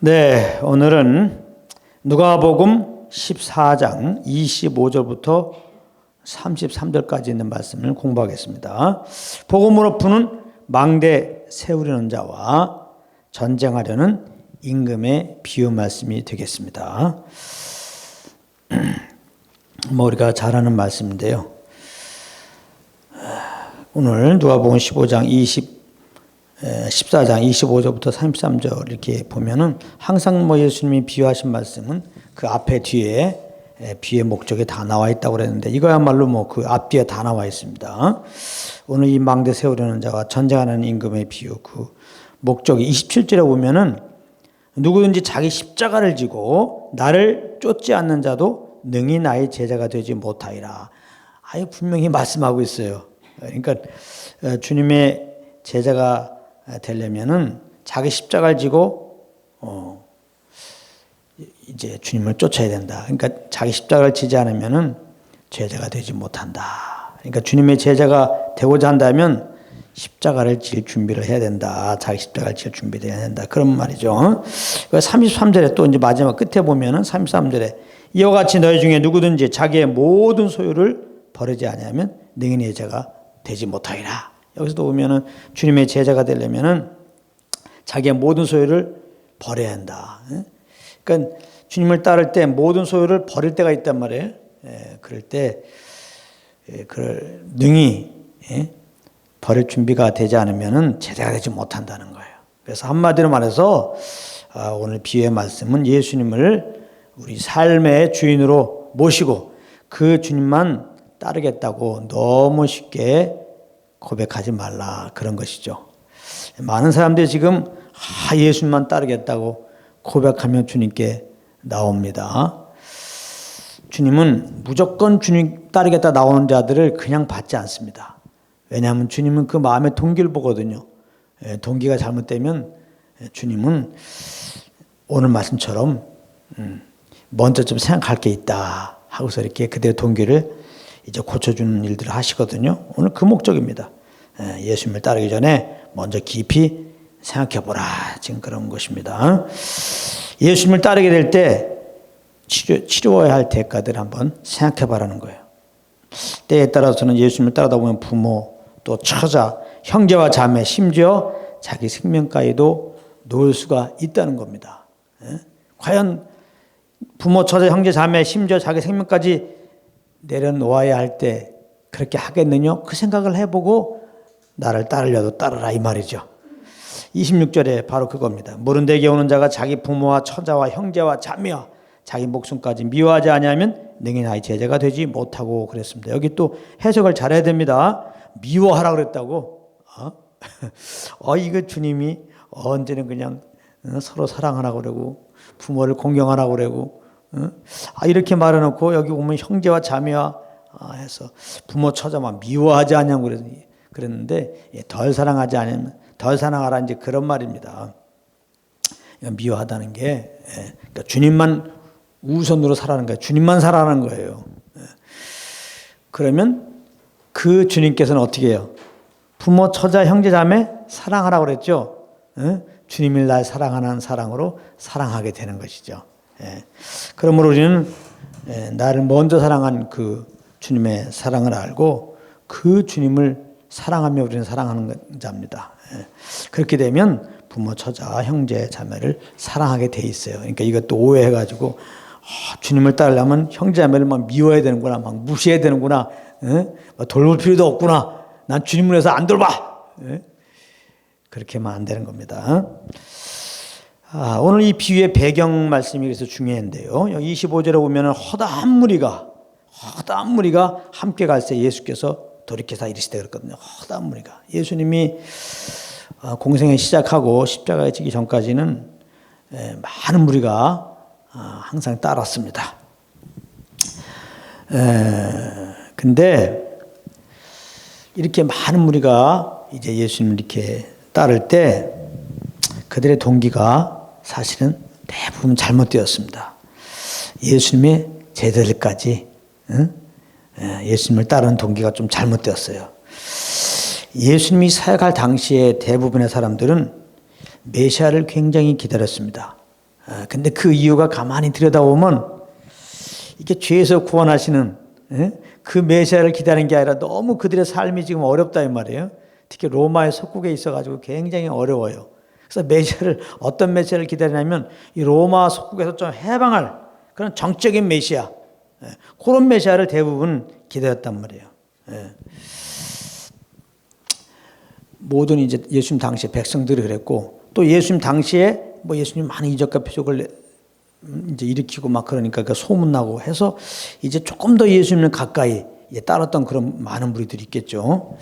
네, 오늘은 누가복음 14장 25절부터 33절까지 있는 말씀을 공부하겠습니다. 복음으로 푸는 망대 세우려는 자와 전쟁하려는 임금의 비유 말씀이 되겠습니다. 우리가 잘 아는 말씀인데요. 오늘 누가복음 14장 25절부터 33절 이렇게 보면은 항상 예수님이 비유하신 말씀은 그 앞에 뒤에 비유의 목적이 다 나와 있다고 그랬는데 이거야말로 그 앞뒤에 다 나와 있습니다. 오늘 이 망대 세우려는 자와 전쟁하는 임금의 비유 그 목적이 27절에 보면은 누구든지 자기 십자가를 지고 나를 쫓지 않는 자도 능히 나의 제자가 되지 못하리라. 아예 분명히 말씀하고 있어요. 그러니까 주님의 제자가 되려면은 자기 십자가를 지고 이제 주님을 쫓아야 된다. 그러니까 자기 십자가를 지지 않으면은 제자가 되지 못한다. 그러니까 주님의 제자가 되고자 한다면 십자가를 질 준비를 해야 된다. 자기 십자가를 질 준비를 해야 된다. 그런 말이죠. 33절에 또 이제 마지막 끝에 보면은 33절에 이와 같이 너희 중에 누구든지 자기의 모든 소유를 버리지 아니하면 능히 내 제자가 되지 못하리라. 여기서도 보면은 주님의 제자가 되려면은 자기의 모든 소유를 버려야 한다. 그러니까 주님을 따를 때 모든 소유를 버릴 때가 있단 말이에요. 그럴 때 그걸 능히 버릴 준비가 되지 않으면은 제자가 되지 못한다는 거예요. 그래서 한마디로 말해서 오늘 비유의 말씀은 예수님을 우리 삶의 주인으로 모시고 그 주님만 따르겠다고 너무 쉽게 고백하지 말라 그런 것이죠. 많은 사람들이 지금 예수님만 따르겠다고 고백하며 주님께 나옵니다. 주님은 무조건 주님 따르겠다 나오는 자들을 그냥 받지 않습니다. 왜냐하면 주님은 그 마음의 동기를 보거든요. 동기가 잘못되면 주님은 오늘 말씀처럼 먼저 좀 생각할 게 있다 하고서 이렇게 그들의 동기를 이제 고쳐주는 일들을 하시거든요. 오늘 그 목적입니다. 예수님을 따르기 전에 먼저 깊이 생각해보라. 지금 그런 것입니다. 예수님을 따르게 될 때 치료해야 할 대가들을 한번 생각해봐라는 거예요. 때에 따라서는 예수님을 따르다 보면 부모, 또 처자, 형제와 자매, 심지어 자기 생명까지도 놓을 수가 있다는 겁니다. 과연 부모, 처자, 형제, 자매, 심지어 자기 생명까지 내려놓아야 할 때 그렇게 하겠느냐? 그 생각을 해보고 나를 따르려도 따르라 이 말이죠. 26절에 바로 그겁니다. 물은 내게 오는 자가 자기 부모와 처자와 형제와 자매와 자기 목숨까지 미워하지 아니하면 능히 나의 제자가 되지 못하고 그랬습니다. 여기 또 해석을 잘해야 됩니다. 미워하라 그랬다고? 이거 주님이 언제는 그냥 서로 사랑하라고 그러고 부모를 공경하라고 그러고 이렇게 말해놓고 여기 보면 형제와 자매와 해서 부모 처자만 미워하지 않냐고 그랬는데 덜 사랑하지 않으면 덜 사랑하라 이제 그런 말입니다. 미워하다는 게 그러니까 주님만 우선으로 살아가는 거예요. 주님만 살아가는 거예요. 그러면 그 주님께서는 어떻게 해요? 부모 처자 형제 자매 사랑하라고 그랬죠. 주님이 날 사랑하는 사랑으로 사랑하게 되는 것이죠. 그러므로 우리는 나를 먼저 사랑한 그 주님의 사랑을 알고 그 주님을 사랑하며 우리는 사랑하는 자입니다. 그렇게 되면 부모, 처자, 형제, 자매를 사랑하게 돼 있어요. 그러니까 이것도 오해해가지고 주님을 따르려면 형제, 자매를 막 미워해야 되는구나, 막 무시해야 되는구나, 돌볼 필요도 없구나. 난 주님을 위해서 안 돌봐. 그렇게 하면 안 되는 겁니다. 오늘 이 비유의 배경 말씀이 그래서 중요한데요. 25절에 보면 허다한 무리가 함께 갈 때 예수께서 돌이켜서 이르시되 그랬거든요. 허다한 무리가. 예수님이 공생을 시작하고 십자가에 지기 전까지는 많은 무리가 항상 따랐습니다. 근데 이렇게 많은 무리가 이제 예수님을 이렇게 따를 때 그들의 동기가 사실은 대부분 잘못되었습니다. 예수님의 제자들까지 예수님을 따르는 동기가 좀 잘못되었어요. 예수님이 사역할 당시에 대부분의 사람들은 메시아를 굉장히 기다렸습니다. 근데 그 이유가 가만히 들여다보면 이게 죄에서 구원하시는 그 메시아를 기다리는 게 아니라 너무 그들의 삶이 지금 어렵다 이 말이에요. 특히 로마의 속국에 있어가지고 굉장히 어려워요. 그래서 메시아를 어떤 메시아를 기다리냐면 이 로마 속국에서 좀 해방할 그런 정적인 메시아, 그런 메시아를 대부분 기다렸단 말이에요. 모든 이제 예수님 당시에 백성들이 그랬고 또 예수님 당시에 뭐 예수님 많은 이적과 표적을 이제 일으키고 막 그러니까 그 소문나고 해서 이제 조금 더 예수님을 가까이 따랐던 그런 많은 무리들이 있겠죠.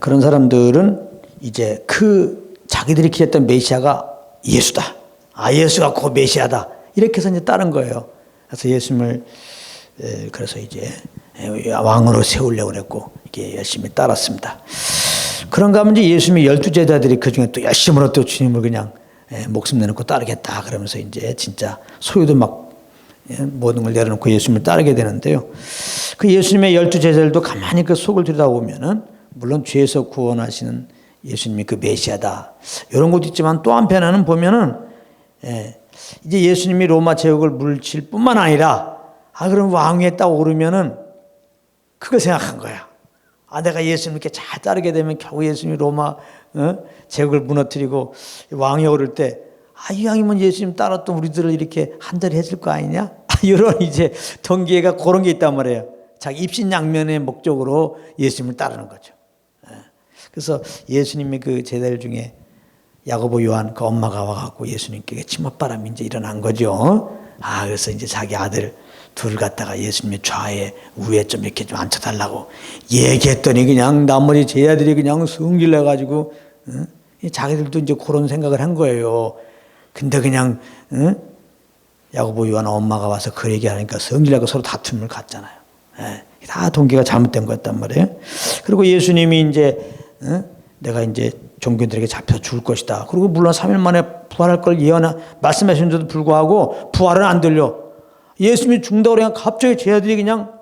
그런 사람들은 이제 그 자기들이 기대했던 메시아가 예수다. 예수가 그 메시아다. 이렇게 해서 이제 따른 거예요. 그래서 예수님을 그래서 이제 왕으로 세우려고 그랬고 이게 열심히 따랐습니다. 그런가 하면 이제 예수님의 12제자들이 그 중에 또 열심으로 또 주님을 그냥 목숨 내놓고 따르겠다 그러면서 이제 진짜 소유도 막 모든 걸 내려놓고 예수님을 따르게 되는데요. 그 예수님의 12제자들도 가만히 그 속을 들여다보면은 물론 죄에서 구원하시는 예수님이 그 메시아다 이런 것도 있지만 또 한편에는 보면은 이제 예수님이 로마 제국을 물칠 뿐만 아니라 그럼 왕위에 딱 오르면은 그걸 생각한 거야. 내가 예수님 이렇게 잘 따르게 되면 겨우 예수님이 로마 제국을 무너뜨리고 왕에 오를 때 이왕이면 예수님 따랐던 우리들을 이렇게 한자리 해줄 거 아니냐? 이런 이제 동기가 그런 게 있단 말이에요. 자기 입신양면의 목적으로 예수님을 따르는 거죠. 그래서 예수님의 그 제자들 중에 야고보 요한 그 엄마가 와갖고 예수님께 치맛바람이 이제 일어난 거죠. 그래서 이제 자기 아들 둘 갖다가 예수님의 좌에 우에 좀 이렇게 좀 앉혀달라고 얘기했더니 그냥 나머지 제자들이 그냥 성질 내가지고 자기들도 이제 그런 생각을 한 거예요. 근데 그냥 야고보 요한 엄마가 와서 그 얘기하니까 성질 내고 서로 다툼을 갖잖아요. 다 동기가 잘못된 거였단 말이에요. 그리고 예수님이 이제 내가 이제 종교인들에게 잡혀 죽을 것이다. 그리고 물론 3일 만에 부활할 걸 말씀하신 데도 불구하고 부활은 안 들려. 예수님이 죽는다고 그냥 갑자기 제자들이 그냥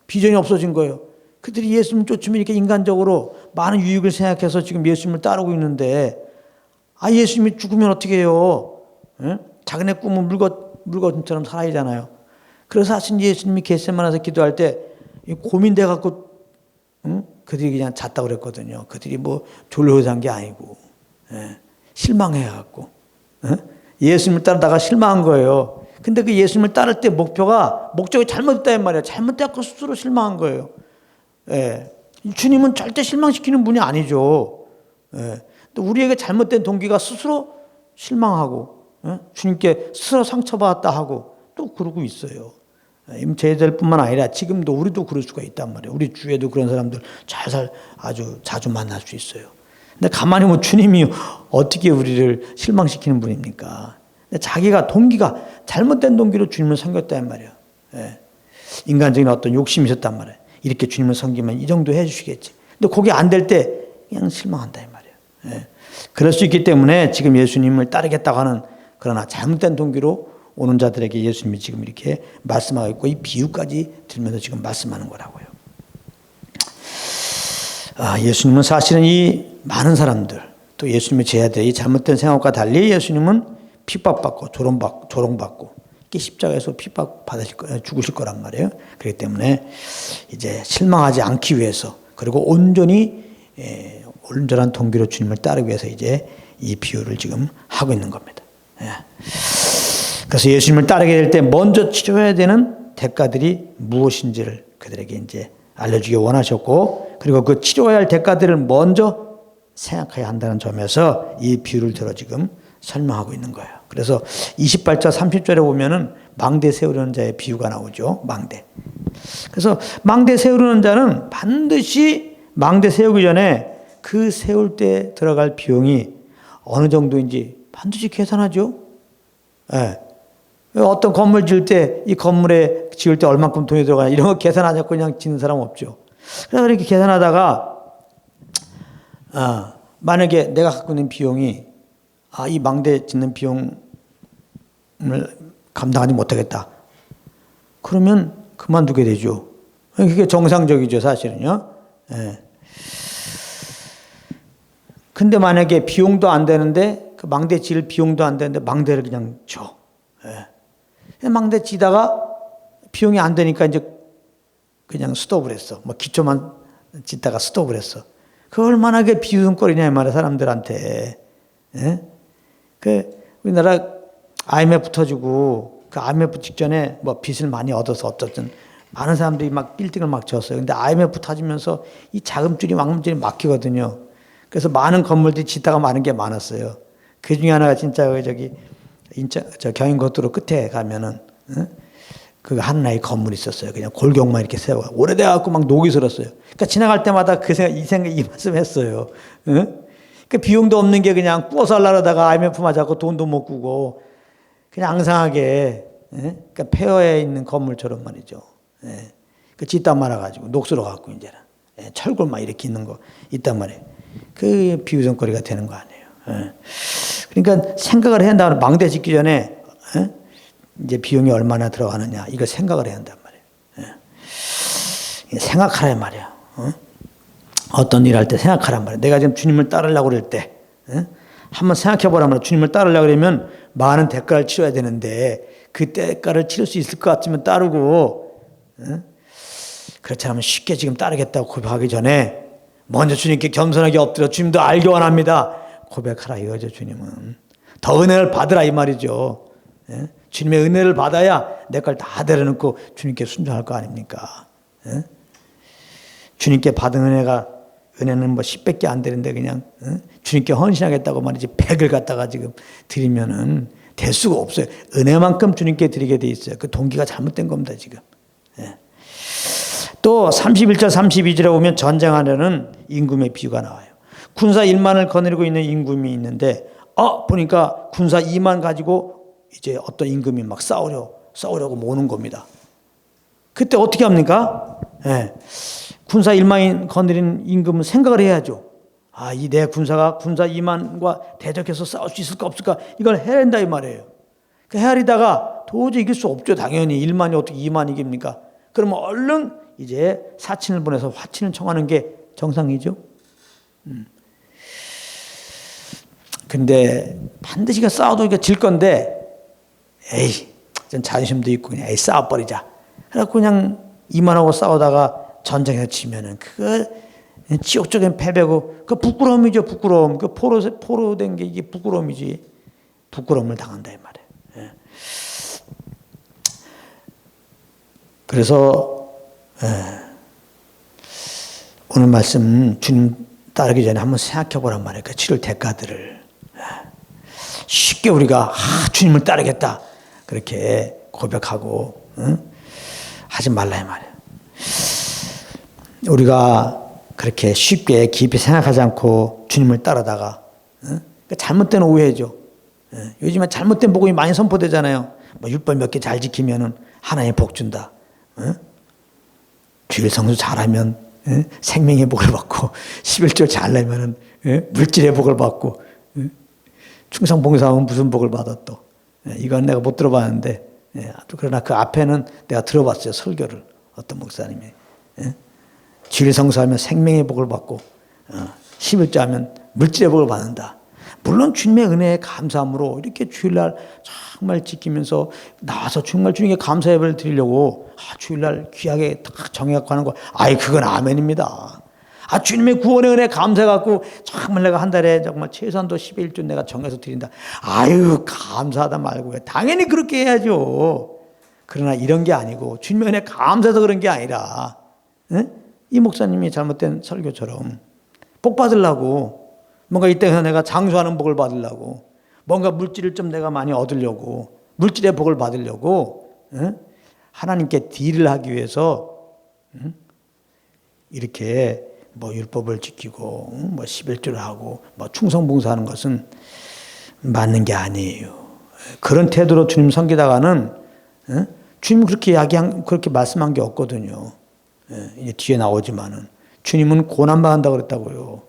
비전이 없어진 거예요. 그들이 예수님 쫓으면 이렇게 인간적으로 많은 유익을 생각해서 지금 예수님을 따르고 있는데 예수님이 죽으면 어떻게 해요? 자기네 꿈은 물건처럼 살아야잖아요. 그래서 사실 예수님이 겟세마네에서 기도할 때 고민돼 갖고 그들이 그냥 잤다고 그랬거든요. 그들이 뭐 졸려서 잔 게 아니고 실망해 갖고 예수님을 따르다가 실망한 거예요. 근데 그 예수님을 따를 때 목적이 잘못됐다는 말이에요. 잘못돼서 스스로 실망한 거예요. 주님은 절대 실망시키는 분이 아니죠. 또 우리에게 잘못된 동기가 스스로 실망하고 주님께 스스로 상처받았다 하고 또 그러고 있어요. 제자들뿐만 아니라 지금도 우리도 그럴 수가 있단 말이에요. 우리 주위에도 그런 사람들 아주 자주 만날 수 있어요. 근데 가만히 보면 주님이 어떻게 우리를 실망시키는 분입니까? 자기가 동기가 잘못된 동기로 주님을 섬겼단 말이에요. 인간적인 어떤 욕심이 있었단 말이에요. 이렇게 주님을 섬기면 이 정도 해주시겠지. 근데 그게 안 될 때 그냥 실망한다 이 말이에요. 그럴 수 있기 때문에 지금 예수님을 따르겠다고 하는 그러나 잘못된 동기로 오는 자들에게 예수님이 지금 이렇게 말씀하고 있고 이 비유까지 들면서 지금 말씀하는 거라고요. 예수님은 사실은 이 많은 사람들 또 예수님의 제자들이 잘못된 생각과 달리 예수님은 핍박받고 조롱받고 십자가에서 죽으실 거란 말이에요. 그렇기 때문에 이제 실망하지 않기 위해서 그리고 온전히 온전한 동기로 주님을 따르기 위해서 이제 이 비유를 지금 하고 있는 겁니다. 그래서 예수님을 따르게 될 때 먼저 치러야 되는 대가들이 무엇인지를 그들에게 이제 알려주기 원하셨고 그리고 그 치러야 할 대가들을 먼저 생각해야 한다는 점에서 이 비유를 들어 지금 설명하고 있는 거예요. 그래서 28절 30절에 보면은 망대 세우려는 자의 비유가 나오죠. 망대. 그래서 망대 세우려는 자는 반드시 망대 세우기 전에 그 세울 때 들어갈 비용이 어느 정도인지 반드시 계산하죠. 어떤 건물 지을 때 이 건물에 지을 때 얼만큼 돈이 들어가냐 이런 거 계산하지 않고 그냥 짓는 사람 없죠. 그래서 이렇게 계산하다가 만약에 내가 갖고 있는 비용이 이 망대 짓는 비용을 감당하지 못하겠다. 그러면 그만두게 되죠. 그게 정상적이죠, 사실은요. 근데 만약에 비용도 안 되는데 그 망대 지을 비용도 안 되는데 망대를 그냥 줘. 예. 망대 지다가 비용이 안 되니까 이제 그냥 스톱을 했어. 뭐 기초만 짓다가 스톱을 했어. 그 얼마나 그 비웃음거리냐 이 말이야 사람들한테. 예? 그 우리나라 IMF 터지고 그 IMF 직전에 뭐 빚을 많이 얻어서 어쨌든 많은 사람들이 막 빌딩을 막 지었어요. 근데 IMF 터지면서 이 자금줄이 막문줄이 막히거든요. 그래서 많은 건물들이 짓다가 많은 게 많았어요. 그 중에 하나가 진짜 저 경인고속도로 끝에 가면은 그 하나의 건물이 있었어요. 그냥 골경만 이렇게 세워 오래돼갖고 막 녹이 슬었어요. 그러니까 지나갈 때마다 이 말씀했어요. 그 비용도 없는 게 그냥 꾸어서 하려다가 IMF 맞았고 돈도 못 꾸고 그냥 앙상하게 그러니까 폐허에 있는 건물처럼 말이죠. 그 짓다 말아가지고 녹슬어 갖고 이제는 철골 막 이렇게 있는 거 있단 말이에요. 그 비웃음거리가 되는 거 아니에요. 그러니까 생각을 해야 한다. 망대 짓기 전에 이제 비용이 얼마나 들어가느냐 이거 생각을 해야 한단 말이에요. 생각하란 말이야. 어떤 일 할 때 생각하란 말이야. 내가 지금 주님을 따르려고 그럴 때 한번 생각해 보란 말이야. 주님을 따르려고 그러면 많은 대가를 치러야 되는데 그 대가를 치를 수 있을 것 같으면 따르고 그렇지 않으면 쉽게 지금 따르겠다고 고백하기 전에 먼저 주님께 겸손하게 엎드려 주님도 알기 원합니다. 고백하라 이거죠. 주님은 더 은혜를 받으라 이 말이죠. 주님의 은혜를 받아야 내 걸 다 내려놓고 주님께 순종할 거 아닙니까? 주님께 받은 은혜는 뭐 10밖에 안 되는데 그냥 주님께 헌신하겠다고 말이지 100을 갖다가 지금 드리면은 될 수가 없어요. 은혜만큼 주님께 드리게 돼 있어요. 그 동기가 잘못된 겁니다 지금. 또 31절 32절에 보면 전쟁하려는 임금의 비유가 나와요. 군사 1만을 거느리고 있는 임금이 있는데 보니까 군사 2만 가지고 이제 어떤 임금이 막 싸우려고 모는 겁니다. 그때 어떻게 합니까? 군사 1만이 거느린 임금은 생각을 해야죠. 이 내 군사가 군사 2만과 대적해서 싸울 수 있을까 없을까 이걸 해야 된다 이 말이에요. 그 헤아리다가 도저히 이길 수 없죠. 당연히 1만이 어떻게 2만 이깁니까? 그러면 얼른 이제 사친을 보내서 화친을 청하는 게 정상이죠. 근데 반드시 싸워도 질 건데 전 자존심도 있고 그냥 싸워버리자. 그래갖고 그냥 2만하고 싸우다가 전쟁에서 치면은 그거 지옥적인 패배고 그 부끄러움이죠. 부끄러움. 그 포로 된 게 이게 부끄러움이지. 부끄러움을 당한다 이 말이에요. 그래서 오늘 말씀 주님 따르기 전에 한번 생각해 보란 말이에요. 그 치를 대가들을 쉽게 우리가 주님을 따르겠다 그렇게 고백하고 하지 말라 이 말이에요. 우리가 그렇게 쉽게 깊이 생각하지 않고 주님을 따르다가 잘못된 오해죠. 요즘에 잘못된 복음이 많이 선포되잖아요. 뭐 율법 몇 개 잘 지키면은 하나님 복 준다. 주일 성수 잘하면 생명의 복을 받고 11조 잘 내면은 물질의 복을 받고 충성봉사하면 무슨 복을 받아 또. 이건 내가 못 들어봤는데 그러나 그 앞에는 내가 들어봤어요. 설교를 어떤 목사님이 주일 성수하면 생명의 복을 받고 11조 하면 물질의 복을 받는다. 물론 주님의 은혜에 감사함으로 이렇게 주일날 정말 지키면서 나와서 정말 주님께 감사 예배를 드리려고 주일날 귀하게 딱 정해갖고 하는 거 그건 아멘입니다. 주님의 구원의 은혜에 감사해갖고 정말 내가 한 달에 정말 최소한도 11조 내가 정해서 드린다. 감사하다 말고 당연히 그렇게 해야죠. 그러나 이런 게 아니고 주님의 은혜에 감사해서 그런 게 아니라 이 목사님이 잘못된 설교처럼 복 받으려고 뭔가 이때서 내가 장수하는 복을 받으려고 뭔가 물질을 좀 내가 많이 얻으려고 물질의 복을 받으려고 하나님께 딜을 하기 위해서 이렇게 뭐 율법을 지키고 뭐 11조를 하고 뭐 충성봉사하는 것은 맞는 게 아니에요. 그런 태도로 주님 섬기다가는 주님 그렇게 말씀한 게 없거든요. 이제 뒤에 나오지만은 주님은 고난받는다고 그랬다고요.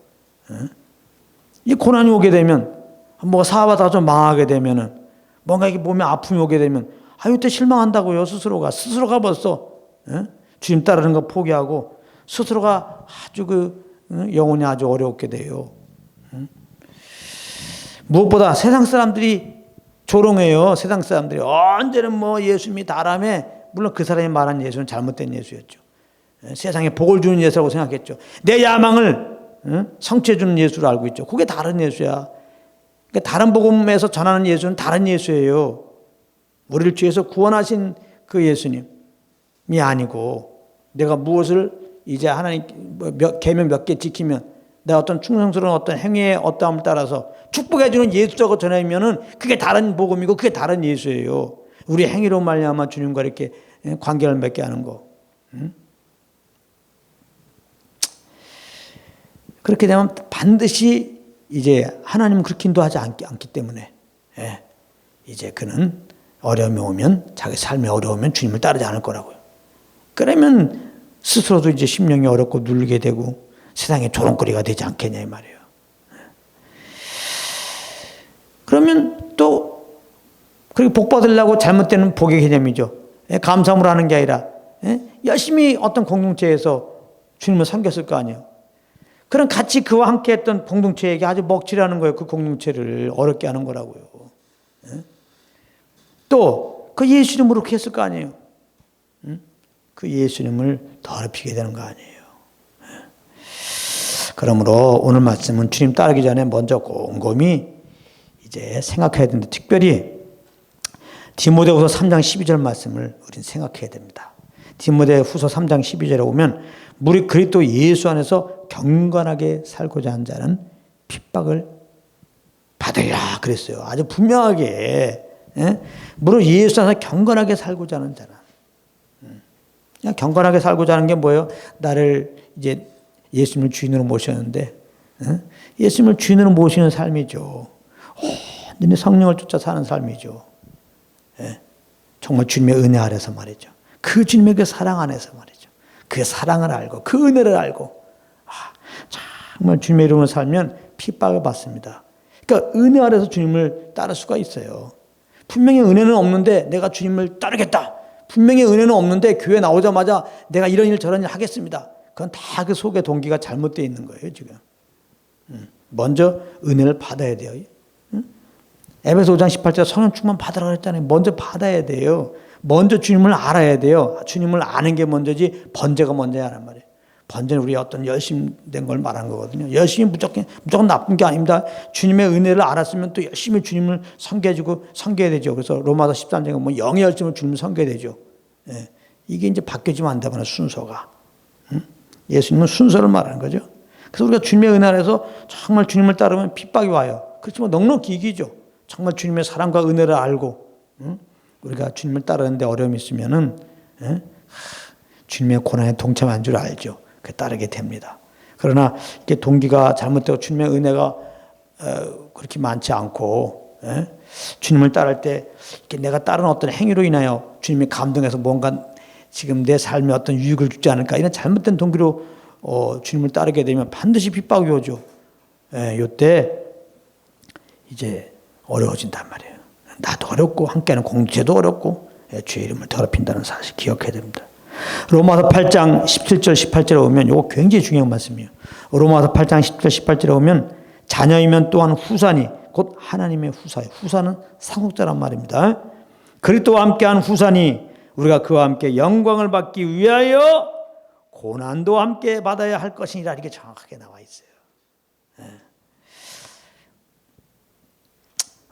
이 고난이 오게 되면 뭐가 사업하다가 좀 망하게 되면은 뭔가 이게 몸에 아픔이 오게 되면 이때 실망한다고요. 스스로가 벌써 주님 따르는 거 포기하고 스스로가 아주 영혼이 아주 어렵게 돼요. 무엇보다 세상 사람들이 조롱해요. 세상 사람들이 언제는 뭐 예수님이 다라며, 물론 그 사람이 말한 예수는 잘못된 예수였죠. 세상에 복을 주는 예수라고 생각했죠. 내 야망을 성취해 주는 예수로 알고 있죠. 그게 다른 예수야. 그러니까 다른 복음에서 전하는 예수는 다른 예수예요. 우리를 죄에서 구원하신 그 예수님이 아니고, 내가 무엇을 이제 하나님 계명 몇 개 지키면, 내가 어떤 충성스러운 어떤 행위의 어떠함을 따라서 축복해 주는 예수라고 전하면은 그게 다른 복음이고 그게 다른 예수예요. 우리 행위로 말미암아 주님과 이렇게 관계를 맺게 하는 거. 그렇게 되면 반드시 이제 하나님은 그렇게 인도하지 않기 때문에, 이제 그는 어려움이 오면, 자기 삶이 어려우면 주님을 따르지 않을 거라고요. 그러면 스스로도 이제 심령이 어렵고 눌리게 되고 세상의 조롱거리가 되지 않겠냐 이 말이에요. 그러면 또 그렇게 복 받으려고 잘못되는 복의 개념이죠. 감사함으로 하는 게 아니라 열심히 어떤 공동체에서 주님을 섬겼을 거 아니에요. 그럼 같이 그와 함께 했던 공동체에게 아주 먹칠하는 거예요. 그 공동체를 어렵게 하는 거라고요. 또 그 예수님으로 그렇게 했을 거 아니에요. 그 예수님을 더럽히게 되는 거 아니에요. 그러므로 오늘 말씀은 주님 따르기 전에 먼저 곰곰이 이제 생각해야 된다. 특별히 디모데후서 3장 12절 말씀을 우리는 생각해야 됩니다. 디모데후서 3장 12절에 보면 무릇 그리스도 예수 안에서 경건하게 살고자 하는 자는 핍박을 받으리라 그랬어요. 아주 분명하게. 무릇 예수 안에서 경건하게 살고자 하는 자는. 그냥 경건하게 살고자 하는 게 뭐예요? 나를 이제 예수님을 주인으로 모셨는데, 예수님을 주인으로 모시는 삶이죠. 온전히 성령을 쫓아 사는 삶이죠. 정말 주님의 은혜 아래서 말이죠. 그 주님의 그 사랑 안에서 말이죠. 그 사랑을 알고 그 은혜를 알고 정말 주님의 이름으로 살면 핍박을 받습니다. 그러니까 은혜 아래서 주님을 따를 수가 있어요. 분명히 은혜는 없는데 내가 주님을 따르겠다. 분명히 은혜는 없는데 교회 나오자마자 내가 이런 일 저런 일 하겠습니다. 그건 다 그 속에 동기가 잘못되어 있는 거예요, 지금. 먼저 은혜를 받아야 돼요. 에베소 5장 18절 성령 충만 받으라고 했잖아요. 먼저 받아야 돼요. 먼저 주님을 알아야 돼요. 주님을 아는 게 먼저지 번제가 먼저야 하란 말이에요. 번제는 우리 어떤 열심된 걸 말하는 거거든요. 열심히 무조건 나쁜 게 아닙니다. 주님의 은혜를 알았으면 또 열심히 주님을 섬겨야 되죠. 그래서 로마서 13장에 뭐 영의 열심을 주님을 섬겨야 되죠. 이게 이제 바뀌어지면 안 되거나 순서가. 예수님은 순서를 말하는 거죠. 그래서 우리가 주님의 은혜 안에서 정말 주님을 따르면 핍박이 와요. 그렇지만 넉넉히 이기죠. 정말 주님의 사랑과 은혜를 알고 우리가 주님을 따르는데 어려움이 있으면은 주님의 고난에 동참한 줄 알죠. 그 따르게 됩니다. 그러나 이게 동기가 잘못되고 주님의 은혜가 그렇게 많지 않고 주님을 따를 때 이렇게 내가 따른 어떤 행위로 인하여 주님이 감동해서 뭔가 지금 내 삶에 어떤 유익을 주지 않을까 이런 잘못된 동기로 주님을 따르게 되면 반드시 핍박이 오죠. 이때 이제 어려워진단 말이에요. 나도 어렵고 함께하는 공동체도 어렵고 주의 이름을 더럽힌다는 사실 기억해야 됩니다. 로마서 8장 17절 18절에 보면 이거 굉장히 중요한 말씀이에요. 로마서 8장 17절 18절에 보면 자녀이면 또한 후사니 곧 하나님의 후사예요. 후사는 상속자란 말입니다. 그리스도와 함께한 후사니 우리가 그와 함께 영광을 받기 위하여 고난도 함께 받아야 할 것이니라. 이게 정확하게 나와 있어요.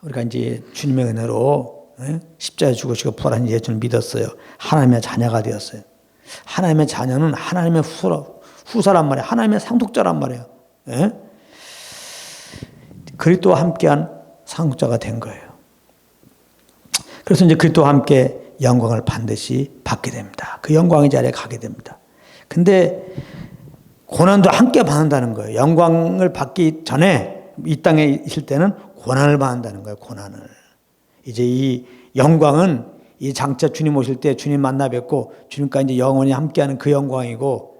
우리가 이제 주님의 은혜로 십자가에 죽으시고 부활한 예수를 믿었어요. 하나님의 자녀가 되었어요. 하나님의 자녀는 하나님의 후사란 말이에요. 하나님의 상속자란 말이에요. 그리스도와 함께한 상속자가 된 거예요. 그래서 이제 그리스도와 함께 영광을 반드시 받게 됩니다. 그 영광의 자리에 가게 됩니다. 근데 고난도 함께 받는다는 거예요. 영광을 받기 전에 이 땅에 있을 때는 고난을 받는다는 거예요. 고난을. 이제 이 영광은 이 장차 주님 오실 때 주님 만나 뵙고 주님과 이제 영원히 함께하는 그 영광이고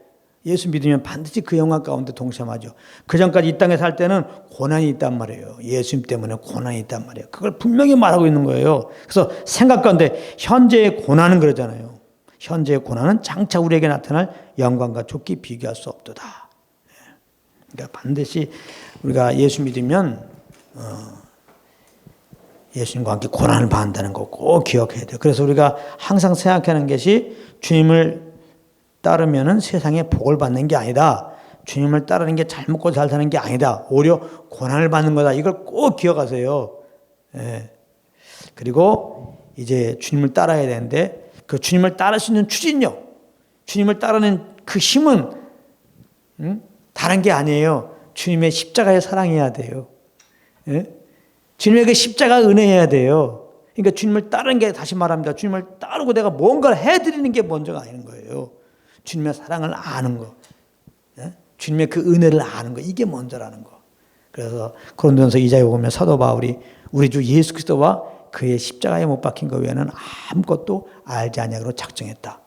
예수 믿으면 반드시 그 영광 가운데 동참하죠. 그 전까지 이 땅에 살 때는 고난이 있단 말이에요. 예수님 때문에 고난이 있단 말이에요. 그걸 분명히 말하고 있는 거예요. 그래서 생각가운데 현재의 고난은 그러잖아요. 현재의 고난은 장차 우리에게 나타날 영광과 좋게 비교할 수 없도다. 그러니까 반드시 우리가 예수 믿으면 예수님과 함께 고난을 받는다는 거 꼭 기억해야 돼요. 그래서 우리가 항상 생각하는 것이 주님을 따르면은 세상에 복을 받는 게 아니다. 주님을 따르는 게 잘 먹고 잘 사는 게 아니다. 오히려 고난을 받는 거다. 이걸 꼭 기억하세요. 예. 그리고 이제 주님을 따라야 되는데 그 주님을 따를 수 있는 추진력, 주님을 따르는 그 힘은 다른 게 아니에요. 주님의 십자가의 사랑해야 돼요. 예? 주님의 그 십자가 은혜해야 돼요. 그러니까 주님을 따르는 게, 다시 말합니다, 주님을 따르고 내가 뭔가를 해드리는 게 먼저가 아닌 거예요. 주님의 사랑을 아는 거, 예? 주님의 그 은혜를 아는 거, 이게 먼저라는 거. 그래서 고린도전서 2장에 보면 사도 바울이 우리 주 예수 그리스도와 그의 십자가에 못 박힌 것 외에는 아무것도 알지 아니하기로 작정했다.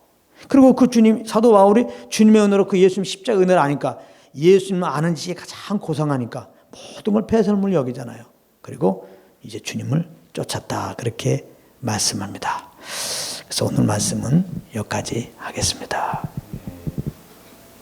그리고 그 주님, 사도 바울이 주님의 은혜로 그 예수님 십자가 은혜를 아니까 예수님을 아는 지식이 가장 고상하니까 모든 걸 배설물 여기잖아요. 그리고 이제 주님을 쫓았다, 그렇게 말씀합니다. 그래서 오늘 말씀은 여기까지 하겠습니다.